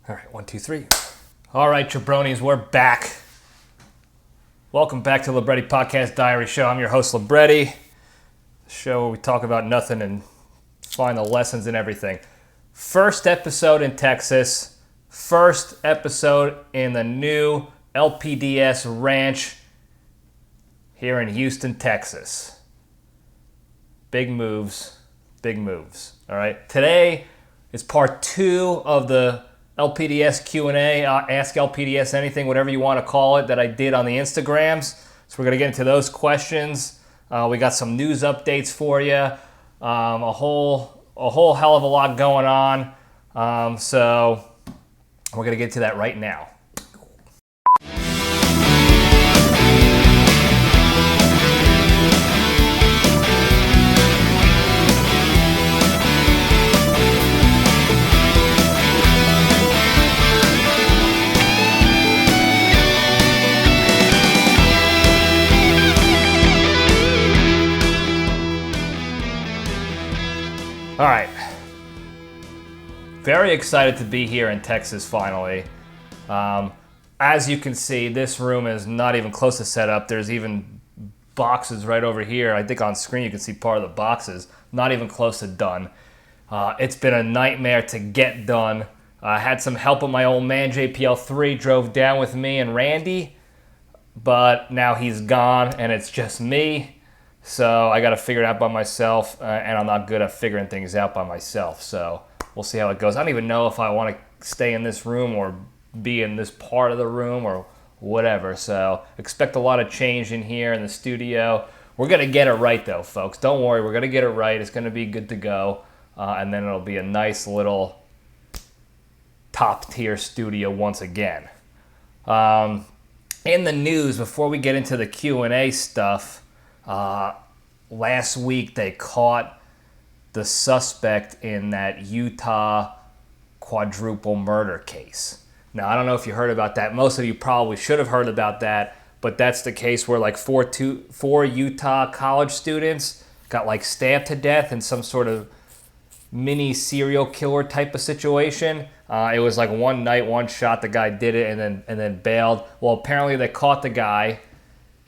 All right, 1, 2, 3. All right, Jabronis, we're back. Welcome back to Libretti Podcast Diary Show. I'm your host, Libretti. The show where we talk about nothing and find the lessons in everything. First episode in Texas. First episode in the new LPDS Ranch here in Houston, Texas. Big moves, big moves. All right, today is part 2 of the LPDS Q&A, Ask LPDS Anything, whatever you want to call it, that I did on the Instagrams. So we're going to get into those questions. We got some news updates for you. A whole hell of a lot going on. So we're going to get to that right now. All right, very excited to be here in Texas finally. As you can see, this room is not even close to set up. There's even boxes right over here. I think on screen you can see part of the boxes. Not even close to done. It's been a nightmare to get done. I had some help with my old man, JPL3, drove down with me and Randy, but now he's gone and it's just me. So I got to figure it out by myself, and I'm not good at figuring things out by myself. So we'll see how it goes. I don't even know if I want to stay in this room or be in this part of the room or whatever. So expect a lot of change in here in the studio. We're going to get it right, though, folks. Don't worry. We're going to get it right. It's going to be good to go. And then it'll be a nice little top-tier studio once again. In the news, before we get into the Q&A stuff, last week they caught the suspect in that Utah quadruple murder case. Now, I don't know if you heard about that. Most of you probably should have heard about that, but that's the case where like four Utah college students got like stabbed to death in some sort of mini serial killer type of situation. It was like one night, one shot, the guy did it and then bailed. Well, apparently they caught the guy.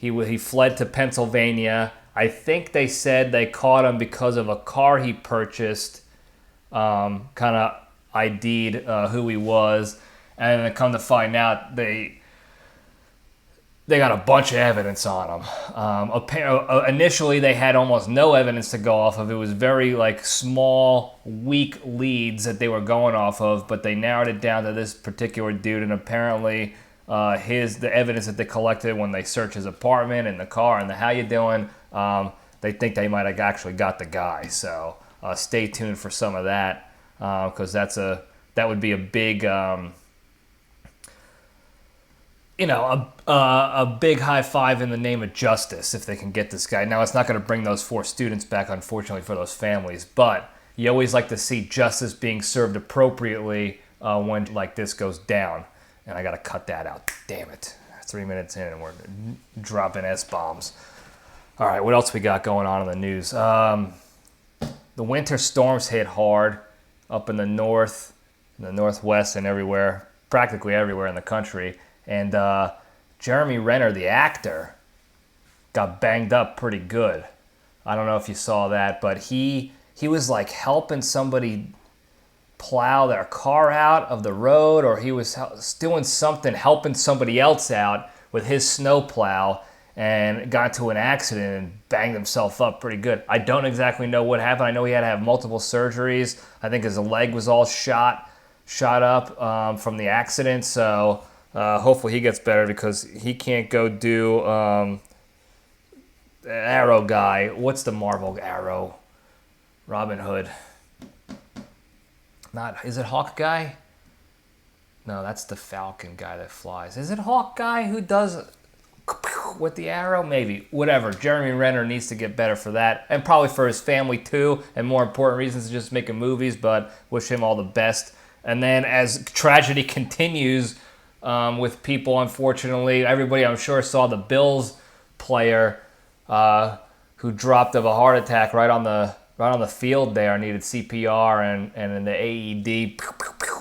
He fled to Pennsylvania. I think they said they caught him because of a car he purchased, kind of ID'd who he was, and then come to find out they got a bunch of evidence on him. Initially, they had almost no evidence to go off of. It was very like small, weak leads that they were going off of, but they narrowed it down to this particular dude, and apparently the evidence that they collected when they searched his apartment and the car and the how you doing, they think they might have actually got the guy. So stay tuned for some of that, because that would be a big, a big high five in the name of justice if they can get this guy. Now, it's not going to bring those 4 students back, unfortunately, for those families, but you always like to see justice being served appropriately when like this goes down. And I got to cut that out. Damn it. 3 minutes in and we're dropping S-bombs. All right, what else we got going on in the news? The winter storms hit hard up in the north, in the northwest, and everywhere, practically everywhere in the country. And Jeremy Renner, the actor, got banged up pretty good. I don't know if you saw that, but he was like helping somebody plow their car out of the road, or he was doing something, helping somebody else out with his snow plow, and got into an accident and banged himself up pretty good. I don't exactly know what happened. I know he had to have multiple surgeries. I think his leg was all shot up from the accident, so hopefully he gets better, because he can't go do Arrow guy. What's the Marvel Arrow? Robin Hood. Is it Hawkeye? No, that's the Falcon guy that flies. Is it Hawkeye who does with the arrow? Maybe. Whatever. Jeremy Renner needs to get better for that, and probably for his family too, and more important reasons than just making movies, but wish him all the best. And then as tragedy continues with people, unfortunately, everybody I'm sure saw the Bills player who dropped of a heart attack right on the field there, needed CPR and in the AED.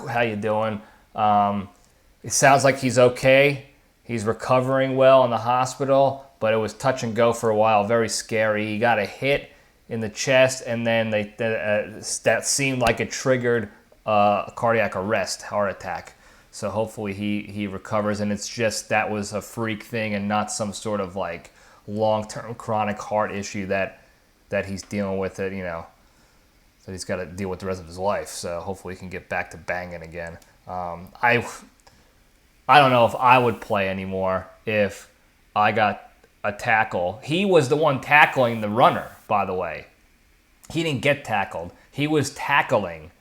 How you doing? It sounds like he's okay. He's recovering well in the hospital, but it was touch and go for a while. Very scary. He got a hit in the chest, and then that seemed like it triggered a cardiac arrest, heart attack. So hopefully he recovers, and it's just that was a freak thing and not some sort of like long-term chronic heart issue that he's dealing with it, that he's got to deal with the rest of his life. So hopefully he can get back to banging again. I don't know if I would play anymore if I got a tackle. He was the one tackling the runner, by the way. He didn't get tackled. He was tackling,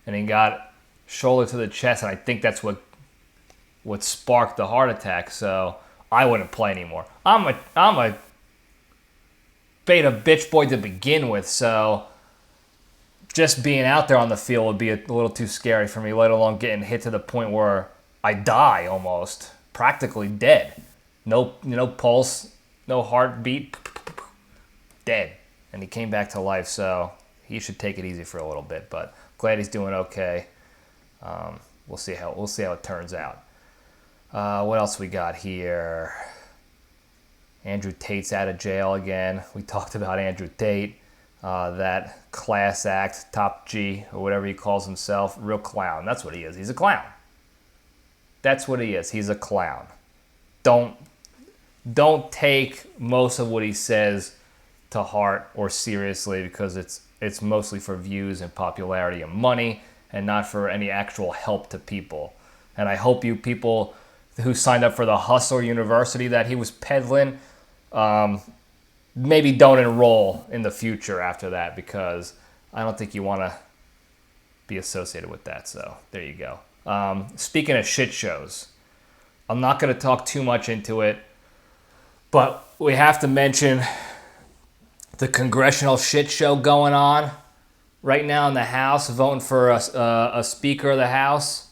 and he got shoulder to the chest, and I think that's what sparked the heart attack. So I wouldn't play anymore. I'm a beta bitch boy to begin with, so just being out there on the field would be a little too scary for me, let alone getting hit to the point where I die almost, practically dead. No pulse, no heartbeat, dead. And he came back to life, so he should take it easy for a little bit. But glad he's doing okay. We'll see how it turns out. What else we got here? Andrew Tate's out of jail again. We talked about Andrew Tate, that class act, top G, or whatever he calls himself, real clown. That's what he is. He's a clown. That's what he is. He's a clown. Don't take most of what he says to heart or seriously, because it's mostly for views and popularity and money, and not for any actual help to people. And I hope you people who signed up for the Hustler University that he was peddling, maybe don't enroll in the future after that, because I don't think you want to be associated with that. So there you go. Speaking of shit shows, I'm not going to talk too much into it, but we have to mention the congressional shit show going on right now in the House, voting for a Speaker of the House.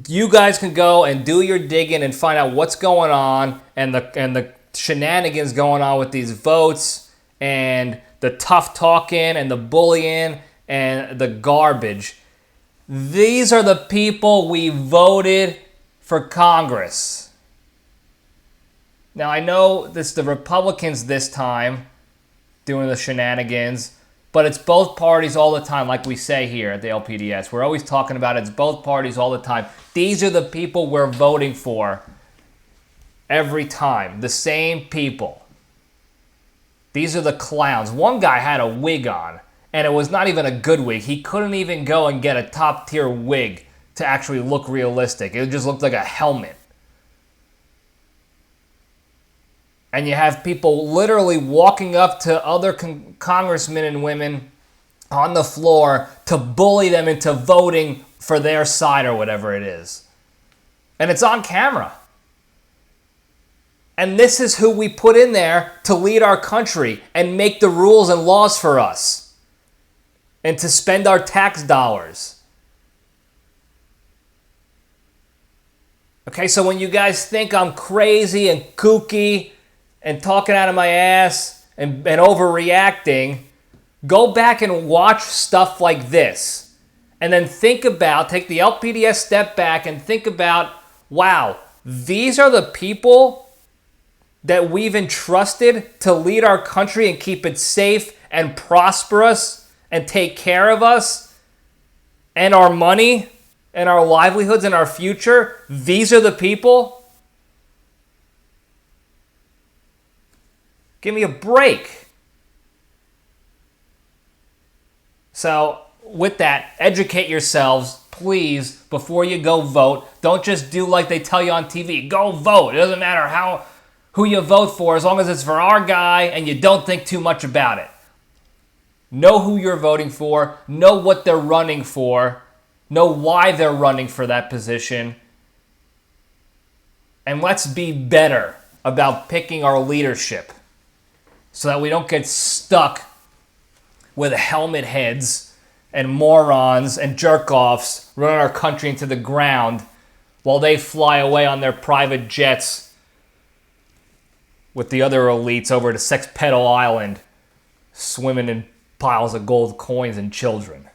You guys can go and do your digging and find out what's going on and the shenanigans going on with these votes and the tough talking and the bullying and the garbage. These are the people we voted for Congress. Now, I know this the Republicans this time doing the shenanigans, but it's both parties all the time, like we say here at the LPDS. We're always talking about it's both parties all the time. These are the people we're voting for every time. The same people. These are the clowns. One guy had a wig on, and it was not even a good wig. He couldn't even go and get a top-tier wig to actually look realistic. It just looked like a helmet. And you have people literally walking up to other congressmen and women on the floor to bully them into voting for their side or whatever it is. And it's on camera. And this is who we put in there to lead our country and make the rules and laws for us. And to spend our tax dollars. Okay, so when you guys think I'm crazy and kooky and talking out of my ass and overreacting, go back and watch stuff like this. And then take the LPDS step back and think about, wow, these are the people that we've entrusted to lead our country and keep it safe and prosperous and take care of us and our money and our livelihoods and our future. These are the people. Give me a break. So, with that, educate yourselves, please, before you go vote. Don't just do like they tell you on TV. Go vote. It doesn't matter who you vote for, as long as it's for our guy and you don't think too much about it. Know who you're voting for. Know what they're running for. Know why they're running for that position. And let's be better about picking our leadership, so that we don't get stuck with helmet heads and morons and jerk-offs running our country into the ground while they fly away on their private jets with the other elites over to Sex Pedal Island, swimming in piles of gold coins and children.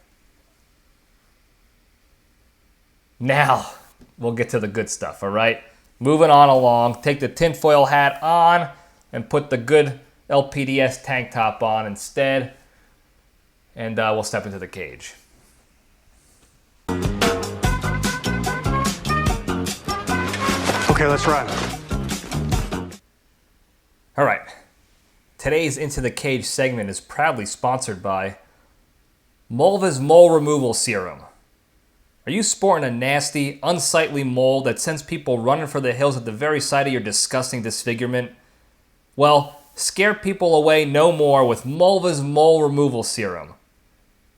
Now, we'll get to the good stuff, all right? Moving on along, take the tinfoil hat on and put the good LPDS tank top on instead, and we'll step into the cage. Okay, let's run. All right. Today's Into the Cage segment is proudly sponsored by Mulva's Mole Removal Serum. Are you sporting a nasty, unsightly mole that sends people running for the hills at the very sight of your disgusting disfigurement? Well, scare people away no more with Mulva's Mole Removal Serum.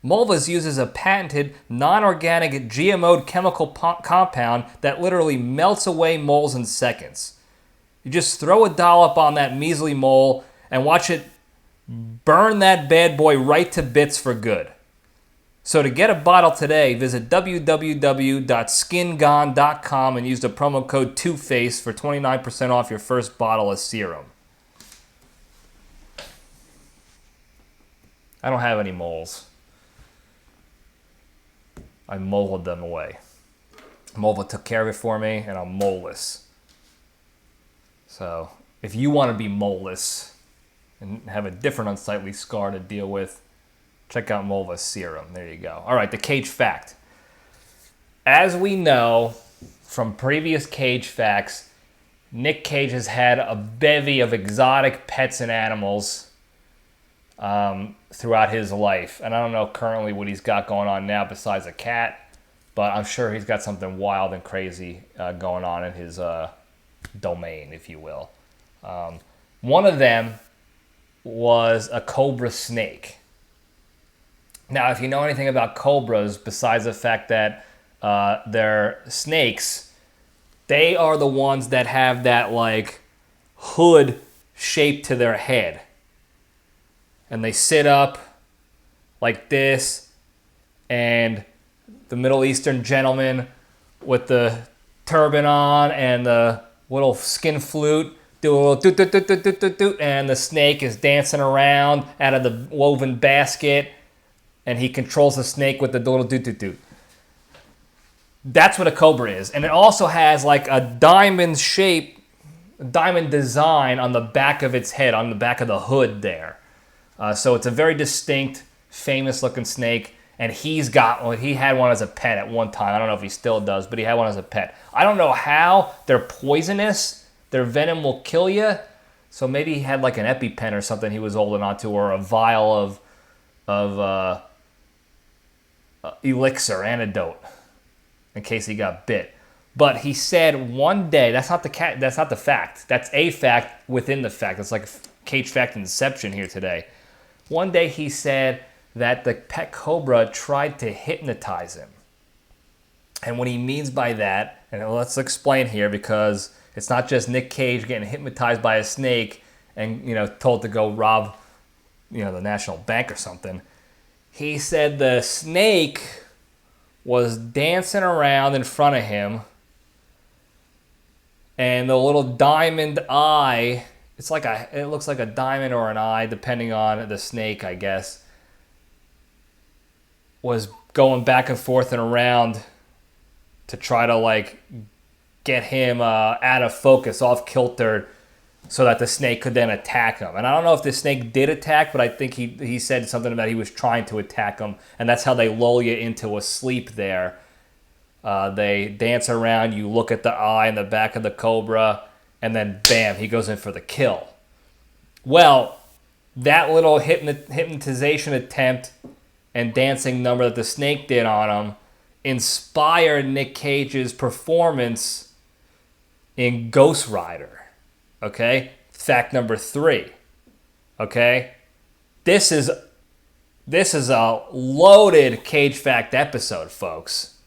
Mulva's uses a patented, non-organic, GMO'd chemical compound that literally melts away moles in seconds. You just throw a dollop on that measly mole and watch it burn that bad boy right to bits for good. So to get a bottle today, visit www.skingone.com and use the promo code TWOFACE for 29% off your first bottle of serum. I don't have any moles. I moled them away. Mulva took care of it for me, and I'm moleless. So, if you want to be moleless and have a different unsightly scar to deal with, check out Mulva's serum. There you go. All right, the cage fact. As we know from previous cage facts, Nic Cage has had a bevy of exotic pets and animals throughout his life. And I don't know currently what he's got going on now besides a cat, but I'm sure he's got something wild and crazy going on in his domain, if you will. One of them was a cobra snake. Now, if you know anything about cobras, besides the fact that they're snakes, they are the ones that have that like hood shape to their head. And they sit up like this, and the Middle Eastern gentleman with the turban on and the little skin flute do a little doot doot doot doot doot doot doot, and the snake is dancing around out of the woven basket, and he controls the snake with the little doot doot doot. That's what a cobra is, and it also has like a diamond shape, diamond design on the back of its head, on the back of the hood there. So it's a very distinct, famous-looking snake, and he had one as a pet at one time. I don't know if he still does, but he had one as a pet. I don't know how. They're poisonous. Their venom will kill you. So maybe he had like an EpiPen or something he was holding onto, or a vial of elixir, antidote, in case he got bit. But he said one day, that's not the fact. That's a fact within the fact. It's like cage fact inception here today. One day he said that the pet cobra tried to hypnotize him. And what he means by that, and let's explain here, because it's not just Nic Cage getting hypnotized by a snake and, told to go rob, the National Bank or something. He said the snake was dancing around in front of him, and the little diamond eye, it looks like a diamond or an eye, depending on the snake, I guess, was going back and forth and around to try to get him out of focus, off kilter, so that the snake could then attack him. And I don't know if the snake did attack, but I think he said something about he was trying to attack him, and that's how they lull you into a sleep there. They dance around, you look at the eye in the back of the cobra, and then bam, he goes in for the kill. Well, that little hypnotization attempt and dancing number that the snake did on him inspired Nic Cage's performance in Ghost Rider. Okay? Fact number 3. Okay? This is a loaded Cage Fact episode, folks.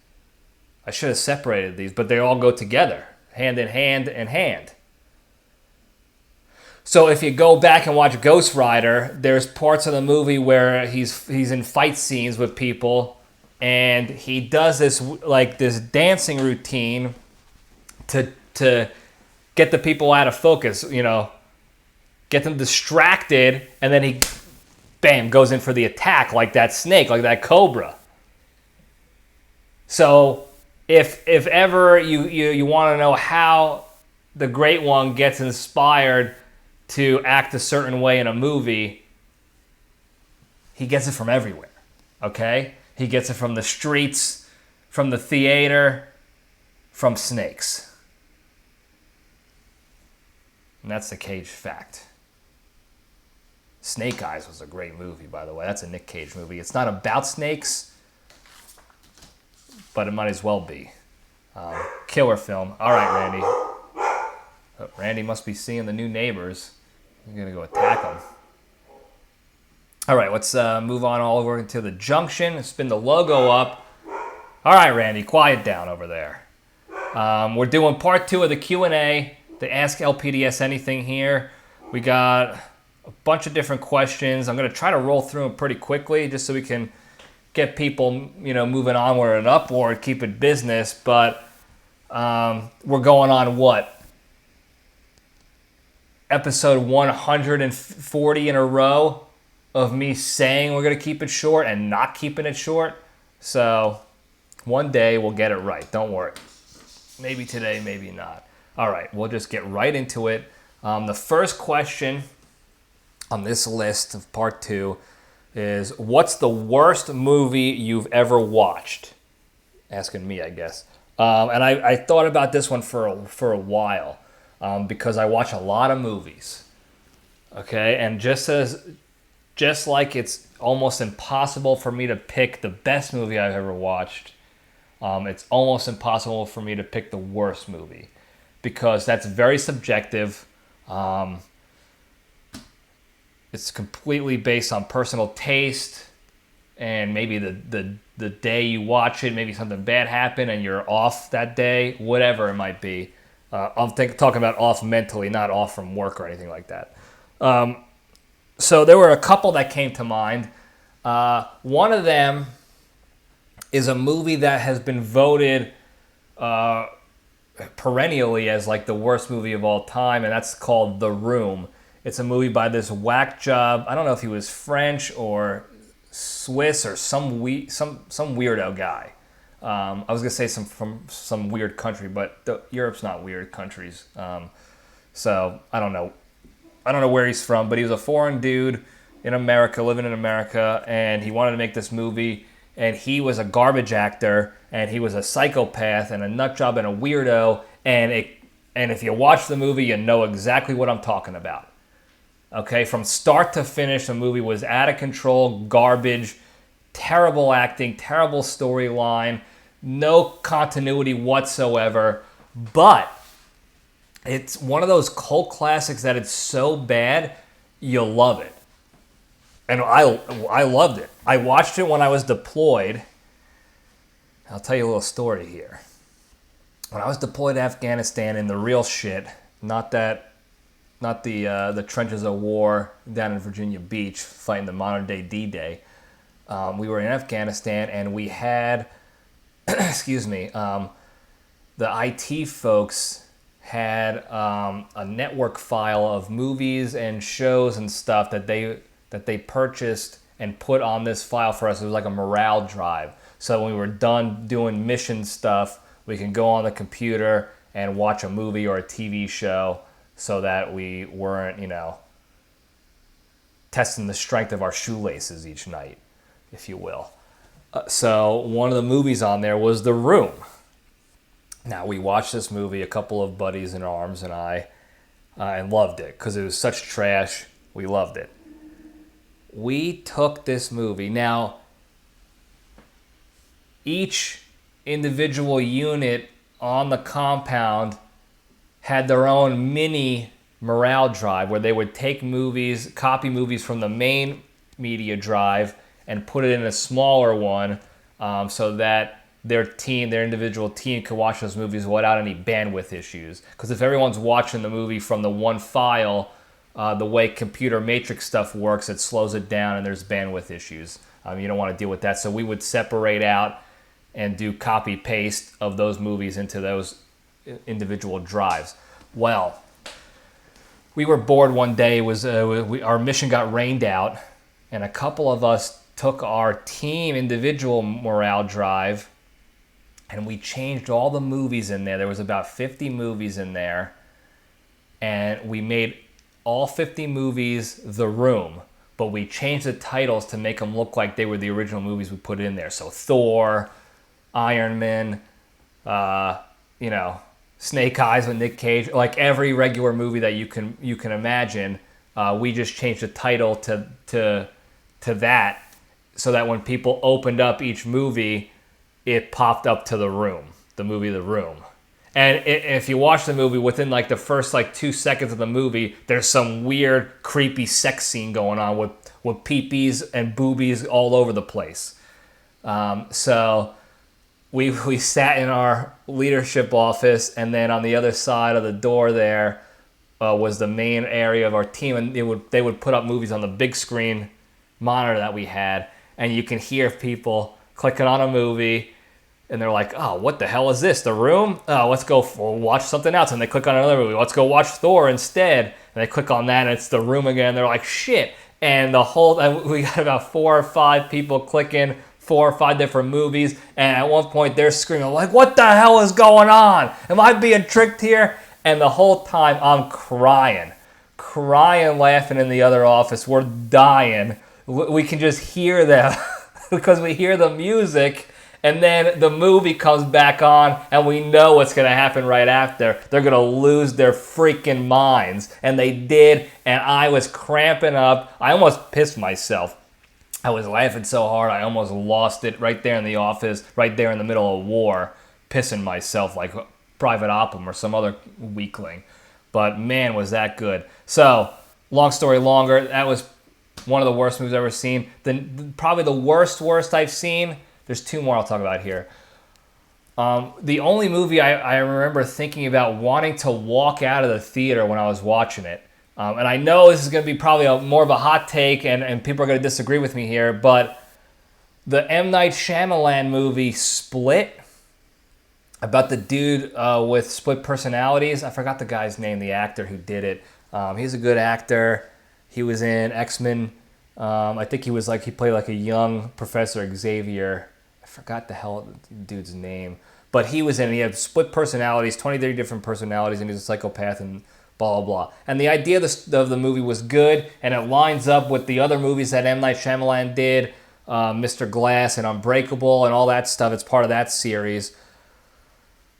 I should have separated these, but they all go together, hand in hand and hand. So if you go back and watch Ghost Rider, there's parts of the movie where he's in fight scenes with people, and he does this dancing routine to get the people out of focus, get them distracted, and then he, bam, goes in for the attack like that snake, like that cobra. So if ever you want to know how the Great One gets inspired to act a certain way in a movie, he gets it from everywhere, okay? He gets it from the streets, from the theater, from snakes. And that's the Cage fact. Snake Eyes was a great movie, by the way. That's a Nic Cage movie. It's not about snakes, but it might as well be. Killer film. All right, Randy. Oh, Randy must be seeing the new neighbors. I'm going to go attack them. All right, let's move on all over into the Junction. Spin the logo up. All right, Randy, quiet down over there. We're doing part 2 of the Q&A, the Ask LPDS Anything here. We got a bunch of different questions. I'm going to try to roll through them pretty quickly just so we can get people, moving onward and upward, keep it business. But we're going on what? Episode 140 in a row of me saying we're going to keep it short and not keeping it short. So one day we'll get it right. Don't worry. Maybe today, maybe not. All right, we'll just get right into it. The first question on this list of part 2 is, what's the worst movie you've ever watched? Asking me, I guess. And I thought about this one for a while because I watch a lot of movies. Okay, and just like it's almost impossible for me to pick the best movie I've ever watched, it's almost impossible for me to pick the worst movie because that's very subjective. It's completely based on personal taste and maybe the day you watch it, maybe something bad happened and you're off that day, whatever it might be. I'm talking about off mentally, not off from work or anything like that. So there were a couple that came to mind. One of them is a movie that has been voted perennially as like the worst movie of all time, and that's called The Room. It's a movie by this whack job. I don't know if he was French or Swiss or some weirdo guy. I was gonna say from some weird country, but Europe's not weird countries. So I don't know where he's from, but he was a foreign dude in America, living in America, and he wanted to make this movie. And he was a garbage actor, and he was a psychopath and a nut job and a weirdo. And if you watch the movie, you know exactly what I'm talking about. Okay, from start to finish, the movie was out of control, garbage, terrible acting, terrible storyline, no continuity whatsoever. But it's one of those cult classics that it's so bad, you love it. And I loved it. I watched it when I was deployed. I'll tell you a little story here. When I was deployed to Afghanistan in the real shit, not the trenches of war down in Virginia Beach fighting the modern day D-Day. We were in Afghanistan and we had, the IT folks had a network file of movies and shows and stuff that they purchased and put on this file for us. It was like a morale drive. So when we were done doing mission stuff, we can go on the computer and watch a movie or a TV show so that we weren't, testing the strength of our shoelaces each night, if you will. So one of the movies on there was The Room. Now, we watched this movie, a couple of buddies in arms and I, and loved it because it was such trash. We loved it. We took this movie. Now, each individual unit on the compound had their own mini morale drive where they would take movies, copy movies from the main media drive and put it in a smaller one so that their individual team could watch those movies without any bandwidth issues. Because if everyone's watching the movie from the one file, the way computer matrix stuff works, it slows it down and there's bandwidth issues. You don't want to deal with that. So we would separate out and do copy paste of those movies into those individual drives. Well, we were bored one day. Our mission got rained out, and a couple of us took our team individual morale drive and we changed all the movies in there. There was about 50 movies in there, and we made all 50 movies The Room, but we changed the titles to make them look like they were the original movies we put in there. So Thor, Iron Man, Snake Eyes with Nic Cage, like every regular movie that you can imagine. We just changed the title to that, so that when people opened up each movie, it popped up to The Room, the movie The Room. And if you watch the movie, within like the first 2 seconds of the movie, there's some weird, creepy sex scene going on with peepees and boobies all over the place. So we sat in our leadership office, and then on the other side of the door there was the main area of our team, and they would put up movies on the big screen monitor that we had, and you can hear people clicking on a movie, and they're like, oh, what the hell is this? The Room? Oh, let's go watch something else. And they click on another movie. Let's go watch Thor instead. And they click on that, and it's The Room again. They're like, shit. And we got about 4 or 5 people clicking 4 or 5 different movies. And at one point, they're screaming, like, what the hell is going on? Am I being tricked here? And the whole time, I'm crying, laughing in the other office. We're dying. We can just hear them because we hear the music. And then the movie comes back on, and we know what's going to happen right after. They're going to lose their freaking minds. And they did, and I was cramping up. I almost pissed myself. I was laughing so hard, I almost lost it right there in the office, right there in the middle of war, pissing myself like Private Oppum or some other weakling. But man, was that good. So, long story longer, that was one of the worst movies I've ever seen. Probably the worst I've seen. There's 2 more I'll talk about here. The only movie I remember thinking about wanting to walk out of the theater when I was watching it, and I know this is going to be probably more of a hot take, and people are going to disagree with me here, but the M. Night Shyamalan movie Split, about the dude with split personalities. I forgot the guy's name, the actor who did it. He's a good actor. He was in X-Men. I think he played like a young Professor Xavier. I forgot the hell the dude's name. But he had split personalities, 23 different personalities, and he's a psychopath and blah, blah, blah. And the idea of the movie was good, and it lines up with the other movies that M. Night Shyamalan did, Mr. Glass and Unbreakable and all that stuff. It's part of that series.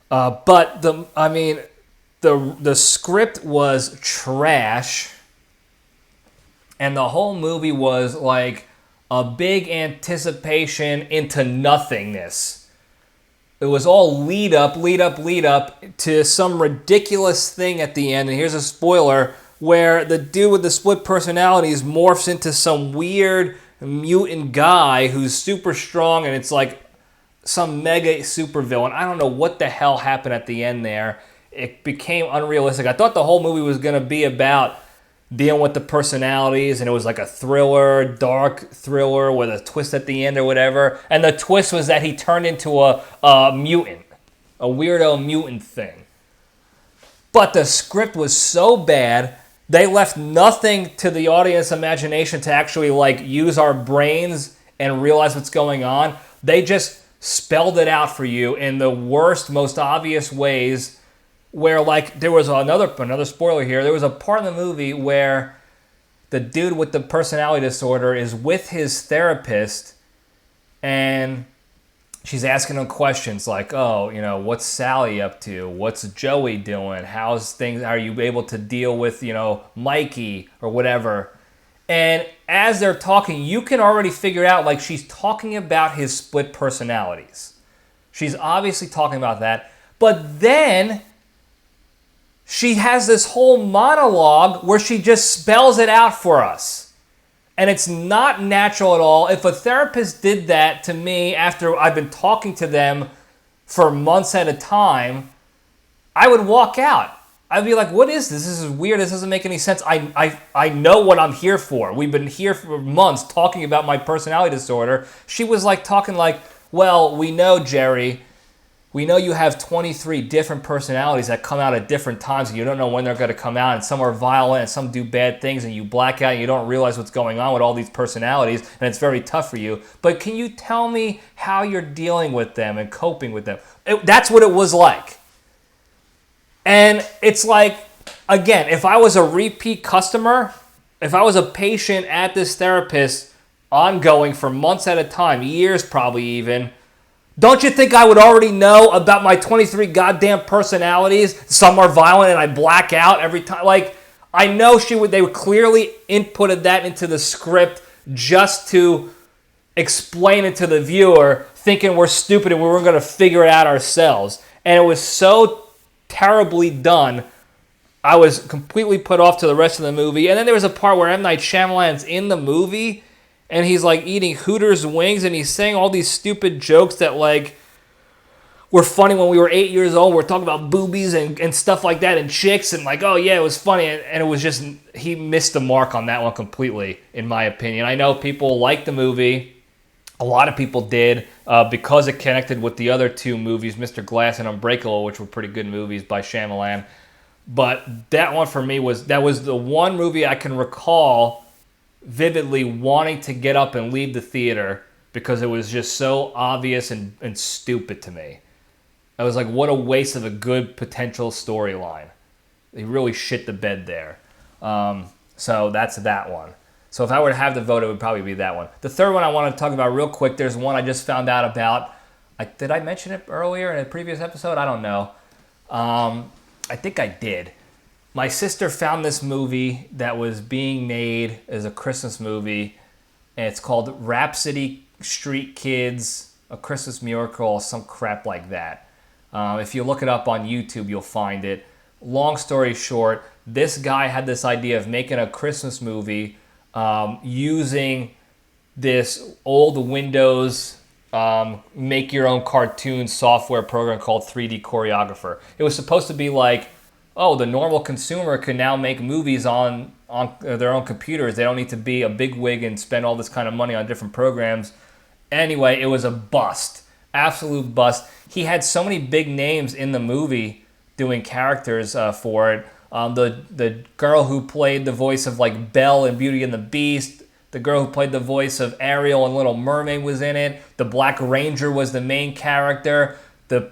But the script was trash, and the whole movie was like a big anticipation into nothingness. It was all lead up to some ridiculous thing at the end. And here's a spoiler, where the dude with the split personalities morphs into some weird mutant guy who's super strong, and it's like some mega supervillain. I don't know what the hell happened at the end there. It became unrealistic. I thought the whole movie was going to be about dealing with the personalities, and it was like a thriller, dark thriller with a twist at the end or whatever. And the twist was that he turned into a mutant, a weirdo mutant thing. But the script was so bad, they left nothing to the audience imagination to actually use our brains and realize what's going on. They just spelled it out for you in the worst, most obvious ways, where there was another spoiler here. There was a part in the movie where the dude with the personality disorder is with his therapist, and she's asking him questions like, oh, what's Sally up to? What's Joey doing? How's things? Are you able to deal with, Mikey or whatever? And as they're talking, you can already figure out, she's talking about his split personalities. She's obviously talking about that. But then she has this whole monologue where she just spells it out for us. And it's not natural at all. If a therapist did that to me after I've been talking to them for months at a time, I would walk out. I'd be like, what is this? This is weird. This doesn't make any sense. I know what I'm here for. We've been here for months talking about my personality disorder. She was talking well, we know, Jerry, We know you have 23 different personalities that come out at different times, and you don't know when they're going to come out, and some are violent, and some do bad things, and you black out, and you don't realize what's going on with all these personalities, and it's very tough for you. But can you tell me how you're dealing with them and coping with them? That's what it was like. And it's like, again, if I was a repeat customer, if I was a patient at this therapist ongoing for months at a time, years probably even, don't you think I would already know about my 23 goddamn personalities? Some are violent and I black out every time. Like, I know they would clearly inputted that into the script just to explain it to the viewer, thinking we're stupid and we weren't going to figure it out ourselves. And it was so terribly done, I was completely put off to the rest of the movie. And then there was a part where M. Night Shyamalan's in the movie, and he's like eating Hooters wings, and he's saying all these stupid jokes that like were funny when we were 8 years old. We're talking about boobies and stuff like that and chicks, and like, oh yeah, it was funny. And it was just, he missed the mark on that one completely, in my opinion. I know people liked the movie. A lot of people did because it connected with the other two movies, Mr. Glass and Unbreakable, which were pretty good movies by Shyamalan. But that one for me was the one movie I can recall vividly wanting to get up and leave the theater because it was just so obvious and stupid to me. I was like, what a waste of a good potential storyline. They really shit the bed there. So that's that one. So if I were to have the vote, it would probably be that one. The third one I want to talk about real quick, there's one I just found out about. Did I mention it earlier in a previous episode? I don't know. I think I did. My sister found this movie that was being made as a Christmas movie, and it's called Rhapsody Street Kids, A Christmas Miracle, some crap like that. If you look it up on YouTube, you'll find it. Long story short, this guy had this idea of making a Christmas movie using this old Windows make your own cartoon software program called 3D Choreographer. It was supposed to be like, oh, the normal consumer can now make movies on their own computers. They don't need to be a bigwig and spend all this kind of money on different programs. Anyway, it was a bust. Absolute bust. He had so many big names in the movie doing characters for it. The girl who played the voice of like Belle in Beauty and the Beast, the girl who played the voice of Ariel in Little Mermaid was in it. The Black Ranger was the main character. The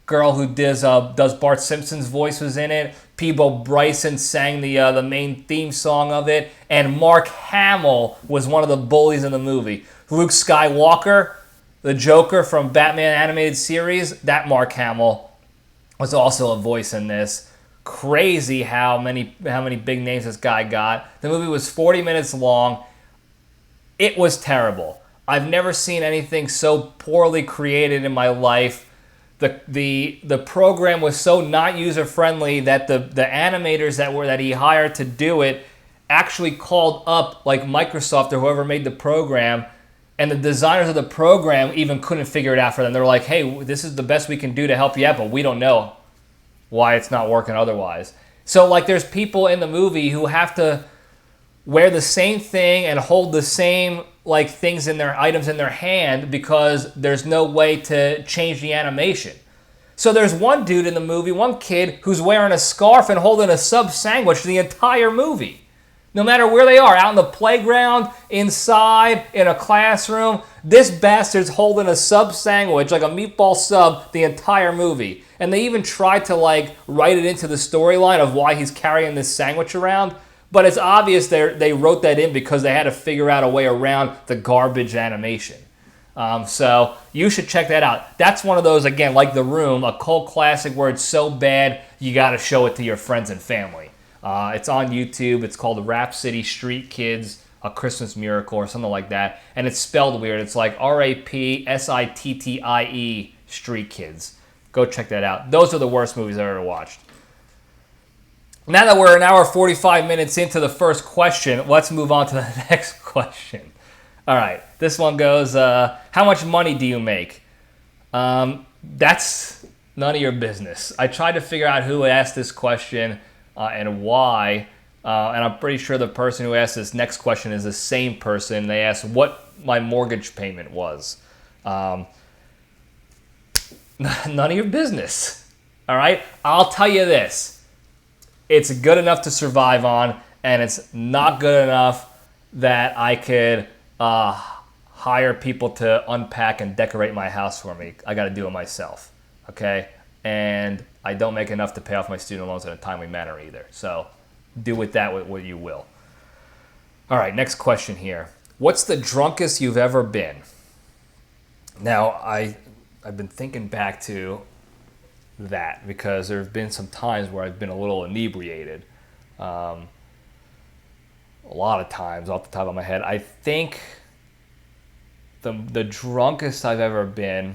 girl who does Bart Simpson's voice was in it. Peebo Bryson sang the main theme song of it. And Mark Hamill was one of the bullies in the movie. Luke Skywalker, the Joker from Batman animated series, that Mark Hamill was also a voice in this. Crazy how many big names this guy got. The movie was 40 minutes long. It was terrible. I've never seen anything so poorly created in my life. The program was so not user friendly that the animators that he hired to do it actually called up like Microsoft or whoever made the program, and the designers of the program even couldn't figure it out for them. They were like, hey, this is the best we can do to help you out, but we don't know why it's not working otherwise. So like there's people in the movie who have to wear the same thing and hold the same like things in their items in their hand because there's no way to change the animation. So there's one dude in the movie, one kid, who's wearing a scarf and holding a sub sandwich the entire movie. No matter where they are, out in the playground, inside, in a classroom, this bastard's holding a sub sandwich, like a meatball sub, the entire movie. And they even tried to like write it into the storyline of why he's carrying this sandwich around. But it's obvious they wrote that in because they had to figure out a way around the garbage animation. So you should check that out. That's one of those, again, like The Room, a cult classic where it's so bad you got to show it to your friends and family. It's on YouTube. It's called Rhapsody Street Kids, A Christmas Miracle or something like that. And it's spelled weird. It's like RAPSITTIE Street Kids. Go check that out. Those are the worst movies I've ever watched. Now that we're an hour 45 minutes into the first question, let's move on to the next question. All right, this one goes, how much money do you make? That's none of your business. I tried to figure out who asked this question and why, and I'm pretty sure the person who asked this next question is the same person. They asked what my mortgage payment was. None of your business. All right? I'll tell you this. It's good enough to survive on, and it's not good enough that I could hire people to unpack and decorate my house for me. I got to do it myself. Okay? And I don't make enough to pay off my student loans in a timely manner either. So do with that what you will. All right, next question here. What's the drunkest you've ever been? Now, I've been thinking back to that because there have been some times where I've been a little inebriated. A lot of times off the top of my head. I think the drunkest I've ever been,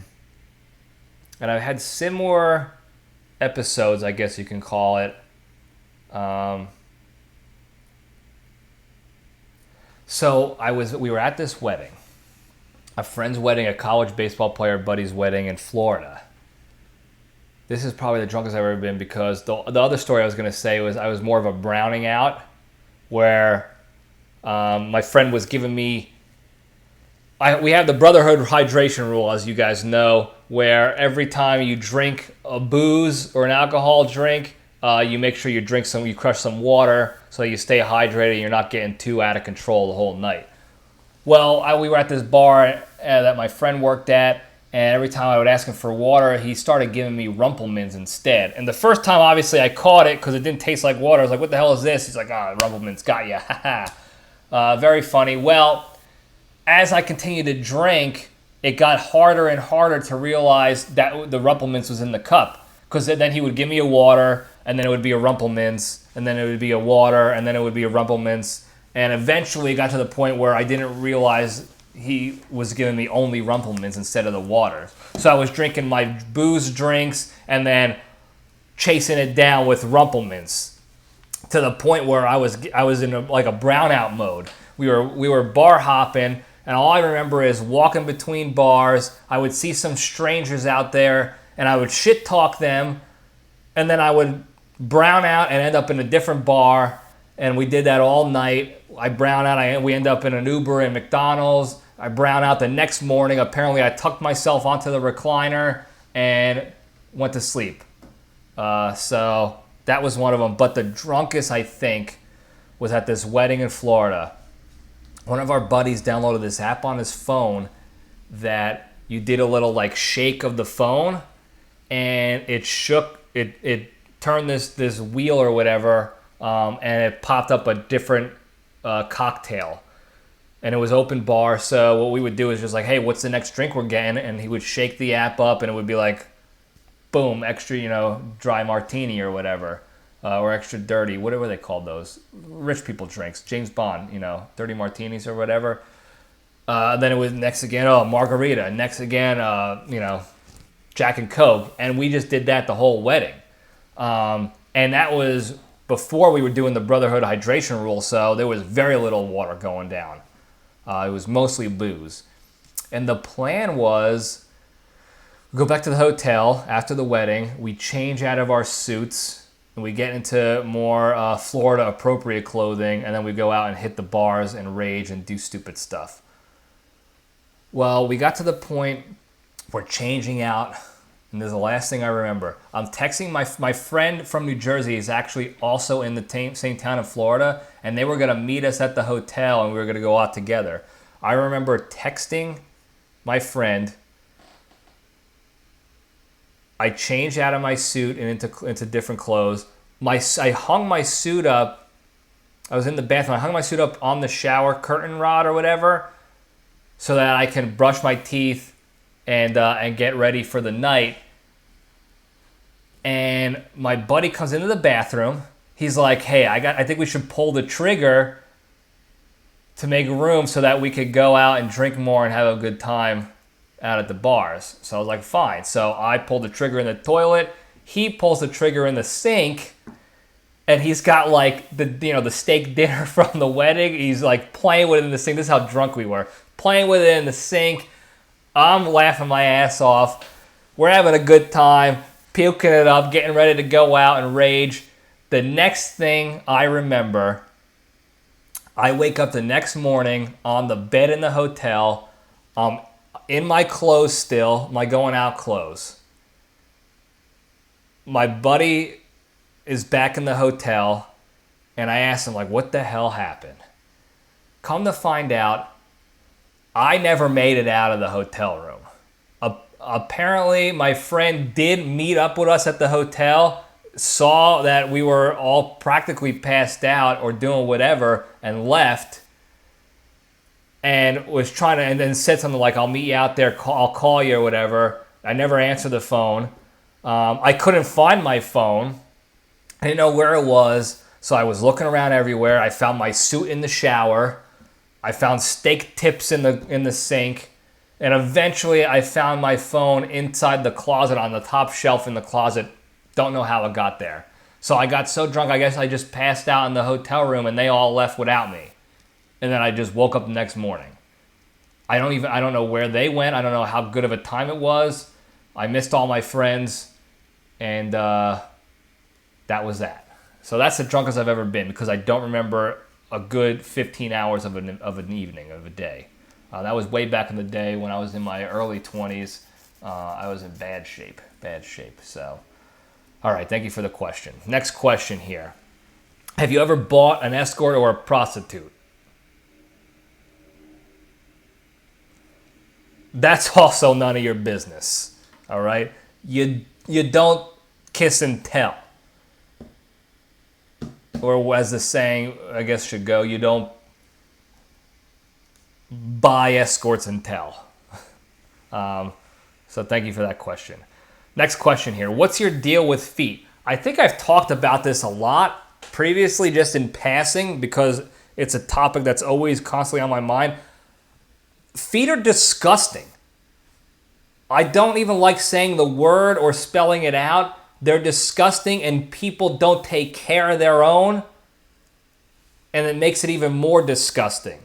and I've had similar episodes, I guess you can call it. So we were at this wedding, a friend's wedding, a college baseball player buddy's wedding in Florida. This is probably the drunkest I've ever been because the other story I was going to say was I was more of a browning out where my friend was giving me, we have the Brotherhood hydration rule, as you guys know, where every time you drink a booze or an alcohol drink, you make sure you crush some water so you stay hydrated and you're not getting too out of control the whole night. Well, we were at this bar that my friend worked at, and every time I would ask him for water, he started giving me Rumplemans instead. And the first time, obviously, I caught it because it didn't taste like water. I was like, what the hell is this? He's like, Rumplemans, got ya, haha. Very funny. Well, as I continued to drink, it got harder and harder to realize that the Rumplemans was in the cup. Because then he would give me a water, and then it would be a Rumplemans, and then it would be a water, and then it would be a Rumplemans. And eventually it got to the point where I didn't realize he was giving me only Rumplemans instead of the water. So I was drinking my booze drinks and then chasing it down with Rumplemans to the point where I was in a brownout mode. We were bar hopping, and all I remember is walking between bars. I would see some strangers out there, and I would shit talk them, and then I would brown out and end up in a different bar, and we did that all night. I brown out, we end up in an Uber and McDonald's. I brown out the next morning. Apparently, I tucked myself onto the recliner and went to sleep. So that was one of them. But the drunkest, I think, was at this wedding in Florida. One of our buddies downloaded this app on his phone that you did a little shake of the phone, and it shook. It turned this wheel or whatever, and it popped up a different cocktail. And it was open bar, so what we would do is just hey, what's the next drink we're getting? And he would shake the app up, and it would be boom, extra, dry martini or whatever, or extra dirty, whatever they called those. Rich people drinks, James Bond, dirty martinis or whatever. Then it was next again, margarita. Next again, Jack and Coke. And we just did that the whole wedding. And that was before we were doing the Brotherhood hydration rule, so there was very little water going down. It was mostly booze. And the plan was, we go back to the hotel after the wedding, we change out of our suits, and we get into more Florida-appropriate clothing, and then we go out and hit the bars and rage and do stupid stuff. Well, we got to the point where changing out, and this is the last thing I remember. I'm texting my friend from New Jersey is actually also in the same town of Florida, and they were going to meet us at the hotel, and we were going to go out together. I remember texting my friend. I changed out of my suit and into different clothes. I hung my suit up. I was in the bathroom. I hung my suit up on the shower curtain rod or whatever so that I can brush my teeth and get ready for the night. And my buddy comes into the bathroom. He's like, hey, I think we should pull the trigger to make room so that we could go out and drink more and have a good time out at the bars. So I was like, fine. So I pulled the trigger in the toilet. He pulls the trigger in the sink. And he's got the steak dinner from the wedding. He's playing with it in the sink. This is how drunk we were. Playing with it in the sink. I'm laughing my ass off. We're having a good time. Puking it up, getting ready to go out and rage. The next thing I remember, I wake up the next morning on the bed in the hotel, in my clothes still, my going out clothes. my buddy is back in the hotel, and I asked him, like, what the hell happened? Come to find out, I never made it out of the hotel room. Apparently, my friend did meet up with us at the hotel, saw that we were all practically passed out or doing whatever, and left, and was trying to, and then said something like, I'll meet you out there, I'll call you or whatever. I never answered the phone. I couldn't find my phone. I didn't know where it was, so I was looking around everywhere. I found my suit in the shower. I found steak tips in the sink. And eventually I found my phone inside the closet on the top shelf in the closet. Don't know how it got there. So I got so drunk, I guess I just passed out in the hotel room and they all left without me. And then I just woke up the next morning. I don't know where they went. I don't know how good of a time it was. I missed all my friends. And that was that. So that's the drunkest I've ever been because I don't remember a good 15 hours of an evening, of a day. That was way back in the day when I was in my early 20s. I was in bad shape. So, all right, thank you for the question. Next question here. Have you ever bought an escort or a prostitute? That's also none of your business, all right? You don't kiss and tell. Or as the saying, I guess, should go, you don't buy escorts and tell. So thank you for that question. Next question here. What's your deal with feet? I think I've talked about this a lot previously, just in passing, because it's a topic that's always constantly on my mind. Feet are disgusting. I don't even like saying the word or spelling it out. They're disgusting, and people don't take care of their own, and it makes it even more disgusting.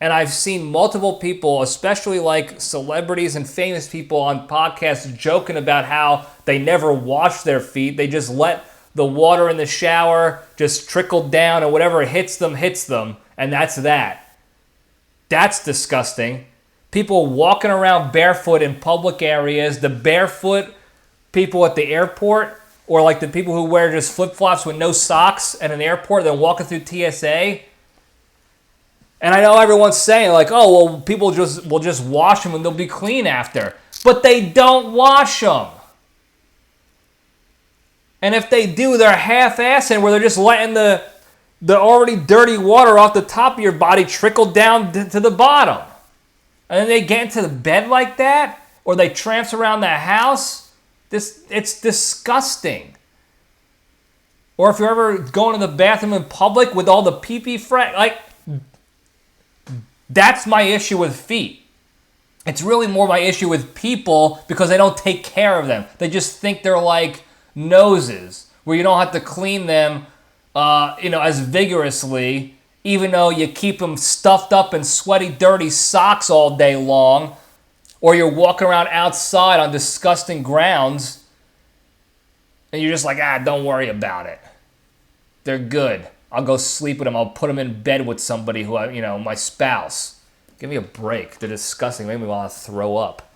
And I've seen multiple people, especially like celebrities and famous people on podcasts, joking about how they never wash their feet. They just let the water in the shower just trickle down, and whatever hits them, and that's that. That's disgusting. People walking around barefoot in public areas, the barefoot people at the airport, or like the people who wear just flip-flops with no socks at an airport, then walking through TSA. And I know everyone's saying like, oh, well, people will just wash them and they'll be clean after. But they don't wash them. And if they do, they're half-assing, where they're just letting the already dirty water off the top of your body trickle down to the bottom. And then they get into the bed like that, or they tramps around the house. It's disgusting. Or if you're ever going to the bathroom in public with all the pee-pee like, that's my issue with feet. It's really more my issue with people because they don't take care of them. They just think they're like noses, where you don't have to clean them, as vigorously, even though you keep them stuffed up in sweaty, dirty socks all day long, or you're walking around outside on disgusting grounds, and you're just like, don't worry about it. They're good. I'll go sleep with them. I'll put them in bed with somebody who, my spouse. Give me a break. They're disgusting. Make me want to throw up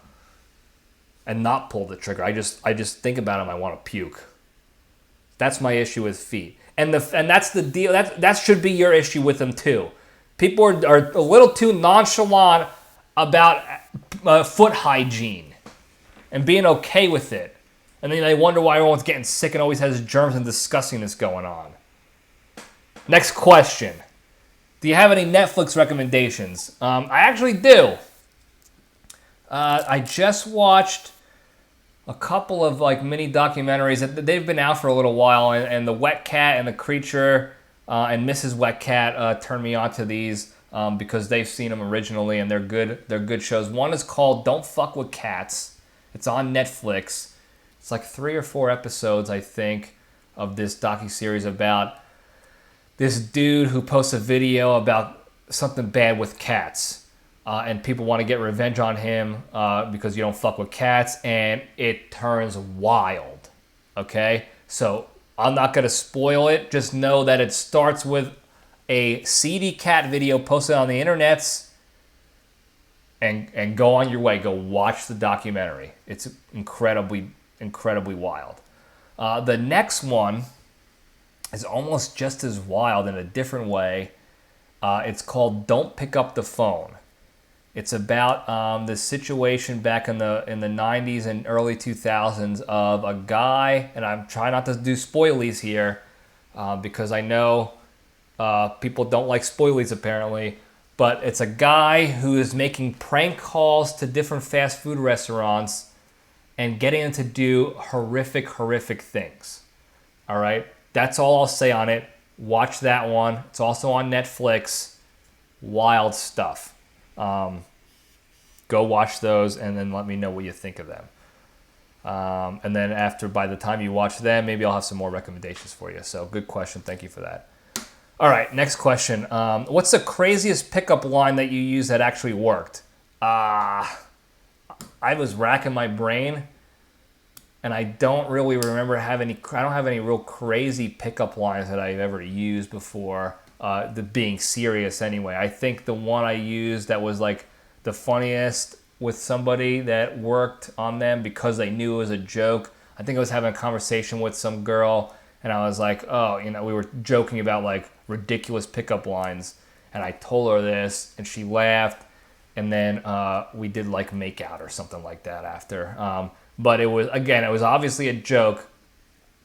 and not pull the trigger. I just think about them. I want to puke. That's my issue with feet. And that's the deal. That should be your issue with them too. People are a little too nonchalant about foot hygiene and being okay with it. And then they wonder why everyone's getting sick and always has germs and disgustingness going on. Next question. Do you have any Netflix recommendations? I actually do. I just watched a couple of mini documentaries. They've been out for a little while, and The Wet Cat and The Creature and Mrs. Wet Cat turned me on to these because they've seen them originally, and they're good. They're good shows. One is called Don't Fuck with Cats. It's on Netflix. It's like 3 or 4 episodes, I think, of this docuseries about this dude who posts a video about something bad with cats. And people want to get revenge on him because you don't fuck with cats. And it turns wild. Okay? So I'm not going to spoil it. Just know that it starts with a seedy cat video posted on the internets. And go on your way. Go watch the documentary. It's incredibly, incredibly wild. The next one is almost just as wild in a different way. It's called Don't Pick Up the Phone. It's about this situation back in the 90s and early 2000s of a guy, and I'm trying not to do spoilies here because I know people don't like spoilies apparently, but it's a guy who is making prank calls to different fast food restaurants and getting them to do horrific things. All right? That's all I'll say on it. Watch that one. It's also on Netflix. Wild stuff. Go watch those and then let me know what you think of them. And then by the time you watch them, maybe I'll have some more recommendations for you. So good question. Thank you for that. All right, next question. What's the craziest pickup line that you used that actually worked? I was racking my brain, and I don't really remember I don't have any real crazy pickup lines that I've ever used before, being serious anyway. I think the one I used that was like the funniest with somebody that worked on them because they knew it was a joke. I think I was having a conversation with some girl, and I was like, we were joking about like ridiculous pickup lines, and I told her this, and she laughed, and then we did like make out or something like that after. But it was obviously a joke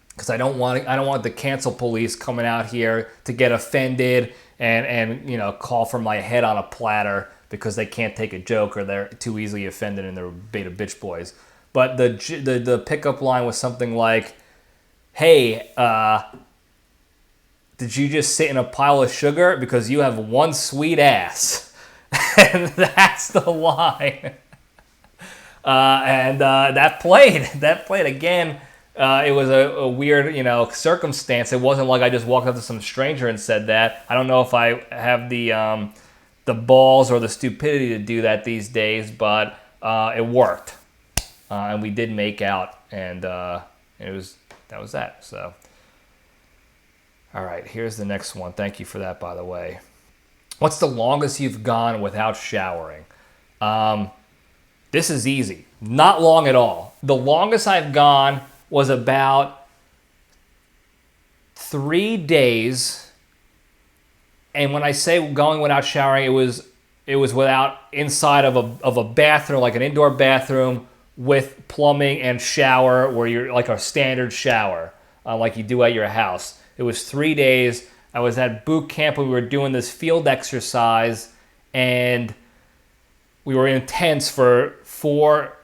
because I don't want the cancel police coming out here to get offended and call for my head on a platter because they can't take a joke or they're too easily offended and they're beta bitch boys. But the pickup line was something like, "Hey, did you just sit in a pile of sugar because you have one sweet ass?" And that's the line. That played again. It was a weird, circumstance. It wasn't like I just walked up to some stranger and said that. I don't know if I have the balls or the stupidity to do that these days, but it worked, and we did make out, and that was that. So, all right, here's the next one. Thank you for that, by the way. What's the longest you've gone without showering? This is easy. Not long at all. The longest I've gone was about 3 days. And when I say going without showering, it was without inside of a bathroom, like an indoor bathroom with plumbing and shower where you're like a standard shower, like you do at your house. It was 3 days. I was at boot camp when we were doing this field exercise, and we were in tents for four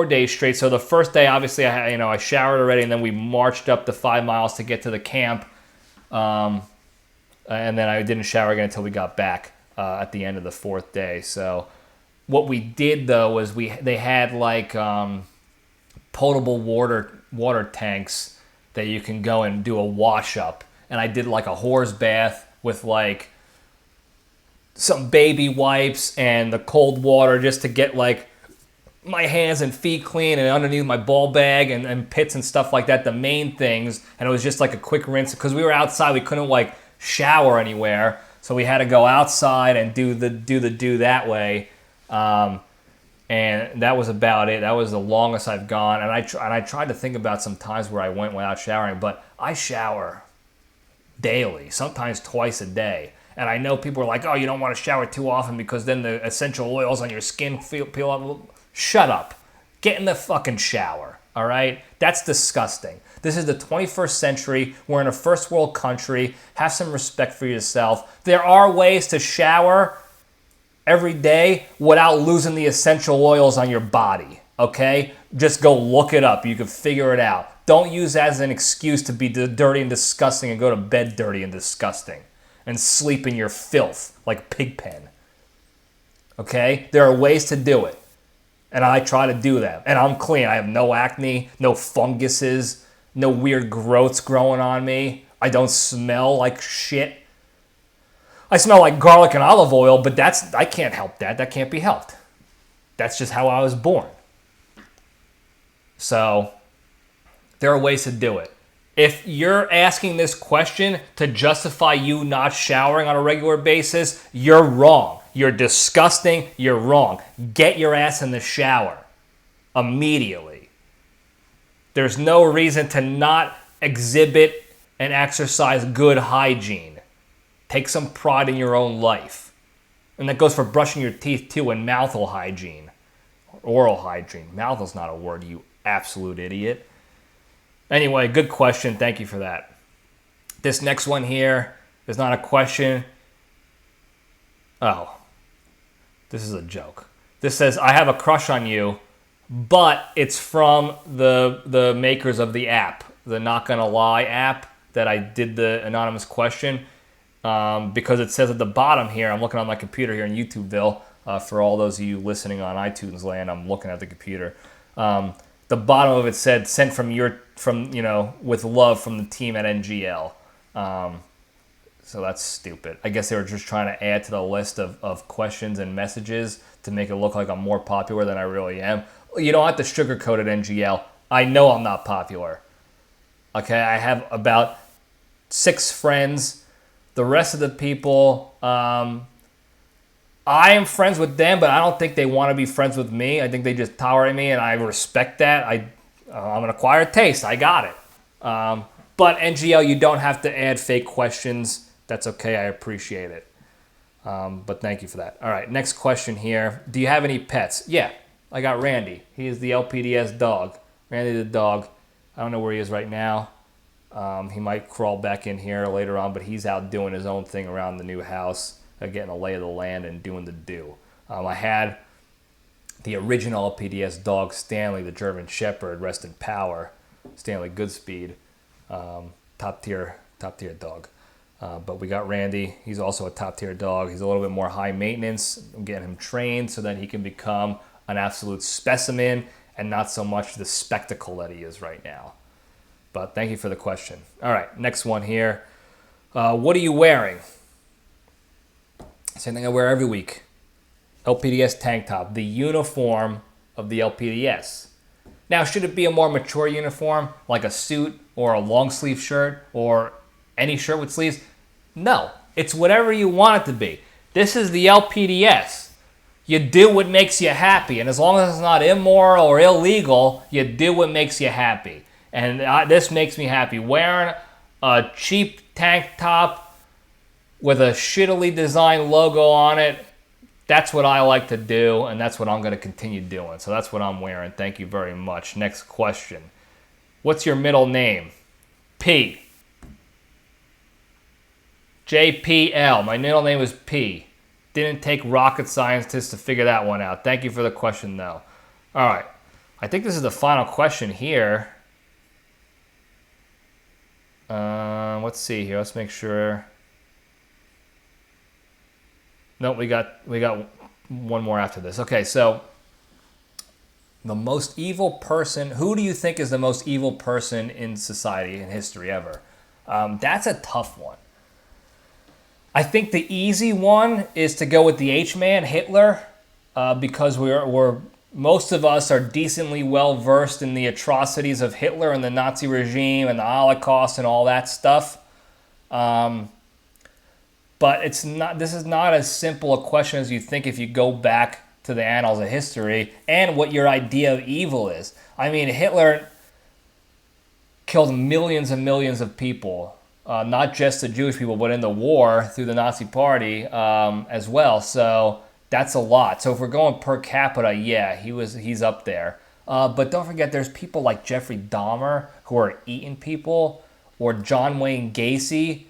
days straight. So the first day, obviously, I showered already, and then we marched up the 5 miles to get to the camp. And then I didn't shower again until we got back at the end of the fourth day. So what we did though was they had like potable water tanks that you can go and do a wash up, and I did like a horse bath with like some baby wipes and the cold water just to get like my hands and feet clean and underneath my ball bag and pits and stuff like that, the main things. And it was just like a quick rinse because we were outside. We couldn't like shower anywhere, so we had to go outside and do that way. And that was about it. That was the longest I've gone. And I tried to think about some times where I went without showering, but I shower daily, sometimes twice a day. And I know people are like, "Oh, you don't want to shower too often because then the essential oils on your skin peel off." Shut up. Get in the fucking shower, all right? That's disgusting. This is the 21st century. We're in a first world country. Have some respect for yourself. There are ways to shower every day without losing the essential oils on your body, okay? Just go look it up. You can figure it out. Don't use that as an excuse to be dirty and disgusting and go to bed dirty and disgusting and sleep in your filth like a pig pen, okay? There are ways to do it, and I try to do that. And I'm clean. I have no acne, no funguses, no weird growths growing on me. I don't smell like shit. I smell like garlic and olive oil, but I can't help that. That can't be helped. That's just how I was born. So there are ways to do it. If you're asking this question to justify you not showering on a regular basis, you're wrong. You're disgusting. You're wrong. Get your ass in the shower immediately. There's no reason to not exhibit and exercise good hygiene. Take some pride in your own life. And that goes for brushing your teeth too, and mouthful hygiene. Oral hygiene. Mouthful's not a word, you absolute idiot. Anyway, good question. Thank you for that. This next one here is not a question. Oh, this is a joke. This says, I have a crush on you, but it's from the makers of the app, the Not Gonna Lie app that I did the anonymous question. Because it says at the bottom here, I'm looking on my computer here in YouTubeville, for all those of you listening on iTunes land, I'm looking at the computer. The bottom of it said, sent with love from the team at NGL. So that's stupid. I guess they were just trying to add to the list of questions and messages to make it look like I'm more popular than I really am. You don't have to sugarcoat it, NGL. I know I'm not popular. Okay, I have about 6 friends. The rest of the people, I am friends with them, but I don't think they want to be friends with me. I think they just tolerate me, and I respect that. I'm an acquired taste. I got it. But NGL, you don't have to add fake questions. That's okay. I appreciate it. But thank you for that. All right, next question here. Do you have any pets? Yeah, I got Randy. He is the LPDS dog. Randy the dog. I don't know where he is right now. He might crawl back in here later on, but he's out doing his own thing around the new house, getting a lay of the land and doing the do. I had the original LPDS dog, Stanley, the German Shepherd, rest in power. Stanley Goodspeed, top tier dog. But we got Randy. He's also a top tier dog. He's a little bit more high maintenance. I'm getting him trained so that he can become an absolute specimen and not so much the spectacle that he is right now. But thank you for the question. All right, next one here. What are you wearing? Same thing I wear every week. LPDS tank top, the uniform of the LPDS. Now, should it be a more mature uniform, like a suit or a long sleeve shirt or any shirt with sleeves? No, it's whatever you want it to be. This is the LPDS. You do what makes you happy, and as long as it's not immoral or illegal, you do what makes you happy. And this makes me happy. Wearing a cheap tank top with a shittily designed logo on it, that's what I like to do, and that's what I'm going to continue doing. So that's what I'm wearing. Thank you very much. Next question. What's your middle name? P. JPL. My middle name is P. Didn't take rocket scientists to figure that one out. Thank you for the question, though. All right. I think this is the final question here. Let's see here. Let's make sure. No, we got one more after this. Okay, so the most evil person. Who do you think is the most evil person in society, in history ever? That's a tough one. I think the easy one is to go with the H-man, Hitler, because we're most of us are decently well versed in the atrocities of Hitler and the Nazi regime and the Holocaust and all that stuff. But it's not. This is not as simple a question as you think if you go back to the annals of history and what your idea of evil is. I mean, Hitler killed millions and millions of people, not just the Jewish people, but in the war through the Nazi Party as well. So that's a lot. So if we're going per capita, yeah, he's up there. But don't forget, there's people like Jeffrey Dahmer who are eating people, or John Wayne Gacy,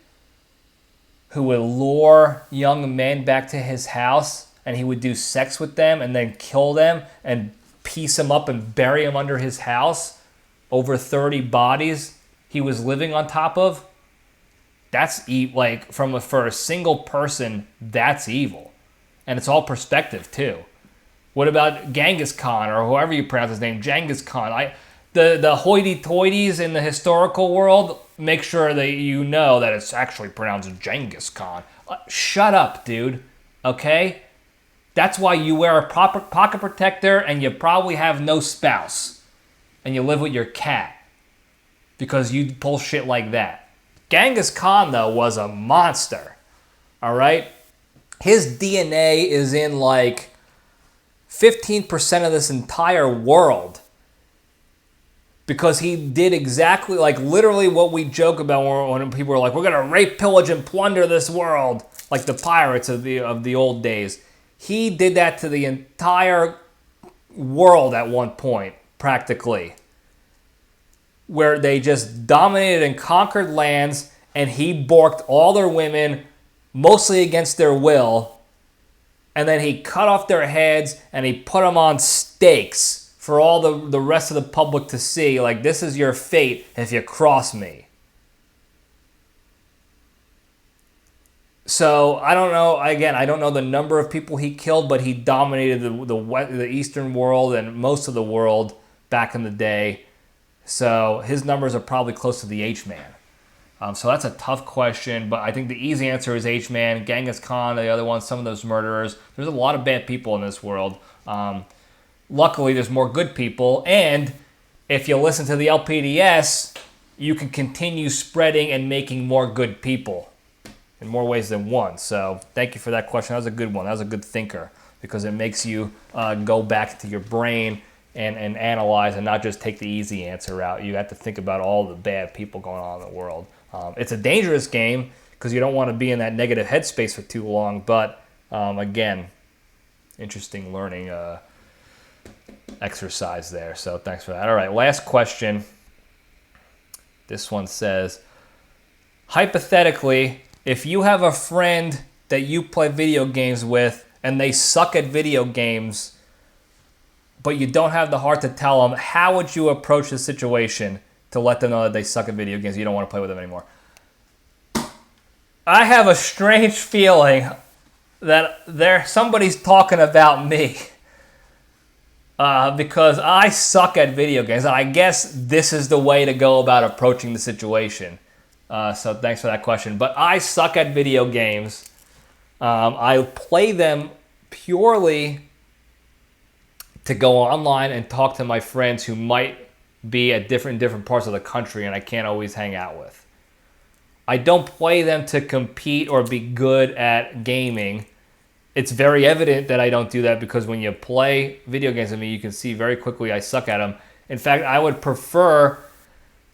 who would lure young men back to his house, and he would do sex with them and then kill them and piece them up and bury them under his house. Over 30 bodies he was living on top of. That's like for a single person, that's evil. And it's all perspective too. What about Genghis Khan, or whoever you pronounce his name, Genghis Khan? The hoity-toities in the historical world, make sure that you know that it's actually pronounced Genghis Khan. Shut up, dude. Okay? That's why you wear a proper pocket protector and you probably have no spouse. And you live with your cat. Because you pull shit like that. Genghis Khan, though, was a monster. All right? His DNA is in like 15% of this entire world. because he did exactly, like, literally what we joke about when people are like, we're going to rape, pillage, and plunder this world, like the pirates of the old days. He did that to the entire world at one point, practically, where they just dominated and conquered lands, and he borked all their women, mostly against their will, and then he cut off their heads and he put them on stakes for all the rest of the public to see, like, this is your fate if you cross me. So I don't know. Again, I don't know the number of people he killed, but he dominated the Eastern world and most of the world back in the day. So his numbers are probably close to the H-Man. So that's a tough question, but I think the easy answer is H-Man, Genghis Khan, the other ones, some of those murderers. There's a lot of bad people in this world. Luckily, there's more good people, and if you listen to the LPDS, you can continue spreading and making more good people in more ways than one. So thank you for that question. That was a good one. That was a good thinker, because it makes you go back to your brain and analyze and not just take the easy answer out. You have to think about all the bad people going on in the world. It's a dangerous game because you don't want to be in that negative headspace for too long. But again, interesting learning exercise there. So thanks for that. All right, last question. This one says, hypothetically, if you have a friend that you play video games with and they suck at video games, but you don't have the heart to tell them, how would you approach the situation to let them know that they suck at video games, you don't want to play with them anymore? I have a strange feeling that somebody's talking about me because I suck at video games, and I guess this is the way to go about approaching the situation. So thanks for that question. But I suck at video games. I play them purely to go online and talk to my friends who might be at different parts of the country and I can't always hang out with. I don't play them to compete or be good at gaming. It's very evident that I don't do that because when you play video games with me, you can see very quickly I suck at them. In fact, I would prefer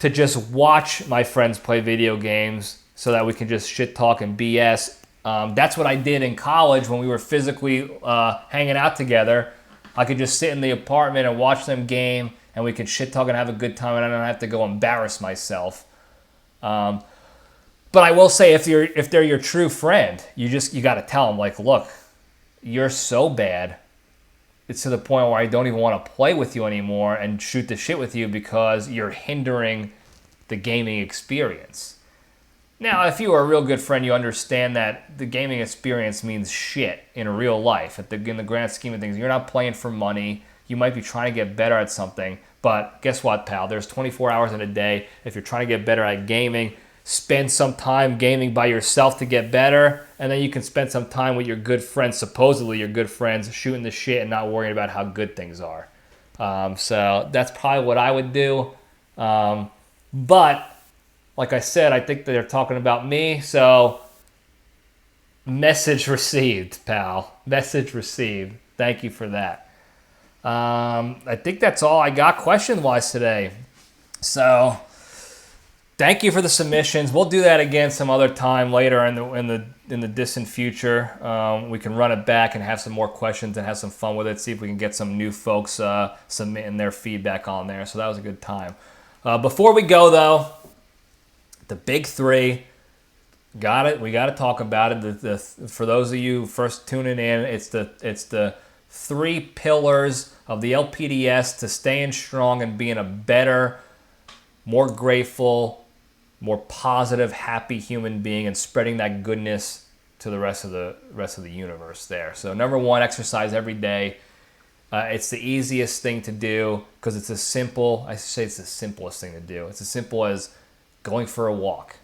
to just watch my friends play video games so that we can just shit talk and BS. That's what I did in college when we were physically hanging out together. I could just sit in the apartment and watch them game, and we could shit talk and have a good time, and I don't have to go embarrass myself. But I will say, if they're your true friend, you got to tell them, like, look, you're so bad. It's to the point where I don't even want to play with you anymore and shoot the shit with you because you're hindering the gaming experience. Now, if you are a real good friend, you understand that the gaming experience means shit in real life. In the grand scheme of things, you're not playing for money. You might be trying to get better at something. But guess what, pal? There's 24 hours in a day. If you're trying to get better at gaming, spend some time gaming by yourself to get better, and then you can spend some time with your good friends, supposedly your good friends, shooting the shit and not worrying about how good things are. So that's probably what I would do. But like I said, I think they're talking about me, so message received, pal. Message received. Thank you for that. I think that's all I got question-wise today. So thank you for the submissions. We'll do that again some other time later in the distant future. We can run it back and have some more questions and have some fun with it. See if we can get some new folks submitting their feedback on there. So that was a good time. Before we go though, the big three. Got it. We got to talk about it. For those of you first tuning in, it's the three pillars of the LPDS to staying strong and being a better, more grateful, more positive, happy human being and spreading that goodness to the rest of the universe there. So number one, exercise every day. It's the easiest thing to do because it's it's the simplest thing to do. It's as simple as going for a walk.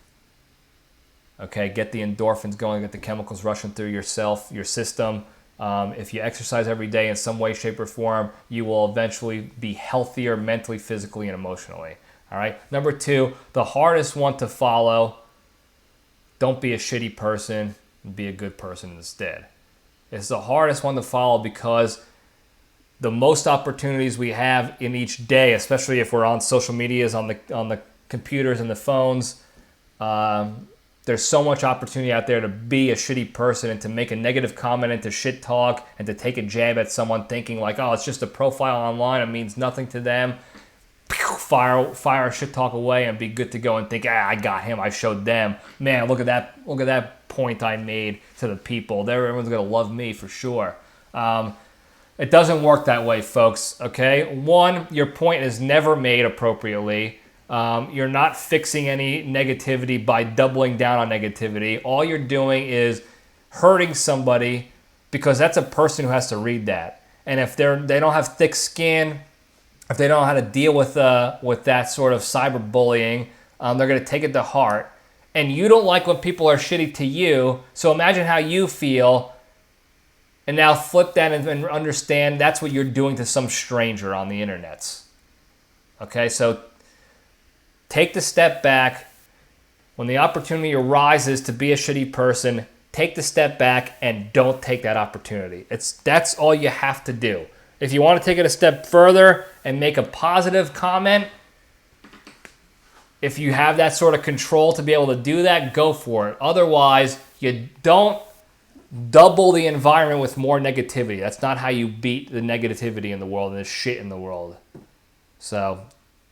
Okay, get the endorphins going, get the chemicals rushing through your system. If you exercise every day in some way, shape, or form, you will eventually be healthier mentally, physically, and emotionally. All right. Number two, the hardest one to follow. Don't be a shitty person. Be a good person instead. It's the hardest one to follow because the most opportunities we have in each day, especially if we're on social medias, on the computers and the phones. There's so much opportunity out there to be a shitty person and to make a negative comment and to shit talk and to take a jab at someone thinking like, oh, it's just a profile online. It means nothing to them. Fire shit talk away and be good to go and think, I got him. I showed them. Man, look at that point I made to the people. Everyone's going to love me for sure. It doesn't work that way, folks. Okay. One, your point is never made appropriately. You're not fixing any negativity by doubling down on negativity. All you're doing is hurting somebody because that's a person who has to read that. And if they don't have thick skin, if they don't know how to deal with that sort of cyberbullying, they're going to take it to heart. And you don't like when people are shitty to you, so imagine how you feel. And now flip that and understand that's what you're doing to some stranger on the internet. Okay, so take the step back. When the opportunity arises to be a shitty person, take the step back and don't take that opportunity. That's all you have to do. If you want to take it a step further and make a positive comment, if you have that sort of control to be able to do that, go for it. Otherwise, you don't double the environment with more negativity. That's not how you beat the negativity in the world and the shit in the world. So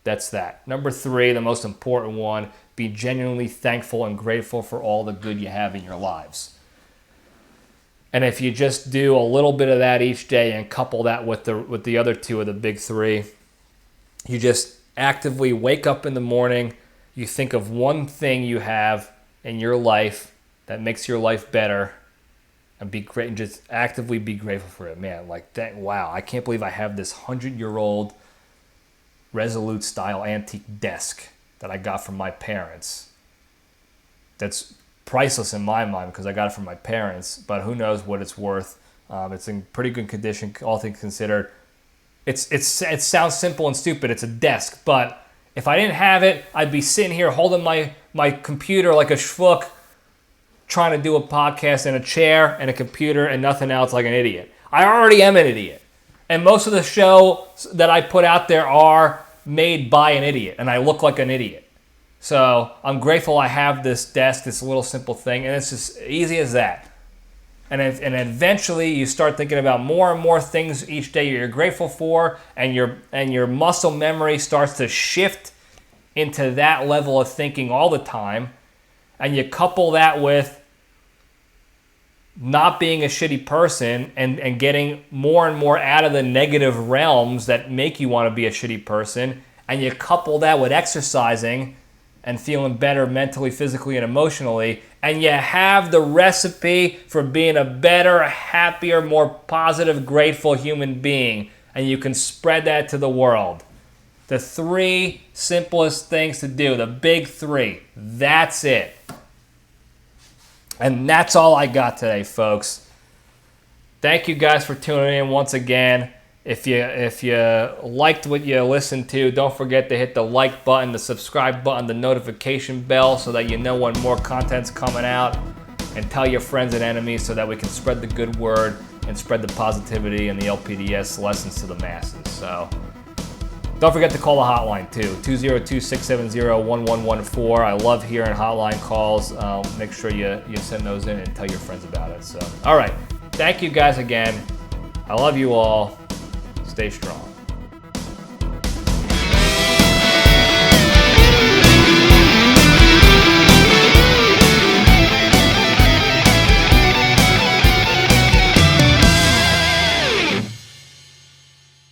that's that. Number 3, the most important one, be genuinely thankful and grateful for all the good you have in your lives. And if you just do a little bit of that each day and couple that with the other 2 of the big 3, you just actively wake up in the morning, you think of one thing you have in your life that makes your life better, and be great, and just actively be grateful for it. Man, like, wow, I can't believe I have this 100-year-old Resolute style antique desk that I got from my parents. That's priceless in my mind because I got it from my parents, but who knows what it's worth. It's in pretty good condition, all things considered. It sounds simple and stupid. It's a desk, but if I didn't have it, I'd be sitting here holding my computer like a schmuck, trying to do a podcast in a chair and a computer and nothing else, like an idiot. I already am an idiot. And most of the shows that I put out there are made by an idiot, and I look like an idiot. So I'm grateful I have this desk, this little simple thing, and it's just easy as that. And eventually you start thinking about more and more things each day you're grateful for, and your muscle memory starts to shift into that level of thinking all the time. And you couple that with not being a shitty person and getting more and more out of the negative realms that make you want to be a shitty person, and you couple that with exercising and feeling better mentally, physically, and emotionally, and you have the recipe for being a better, happier, more positive, grateful human being, and you can spread that to the world. The 3 simplest things to do, the big 3, that's it. And that's all I got today, folks. Thank you guys for tuning in once again. If you liked what you listened to, don't forget to hit the like button, the subscribe button, the notification bell so that you know when more content's coming out. And tell your friends and enemies so that we can spread the good word and spread the positivity and the LPDS lessons to the masses. So don't forget to call the hotline too, 202-670-1114. I love hearing hotline calls. Make sure you send those in and tell your friends about it. So, all right. Thank you guys again. I love you all. Stay strong.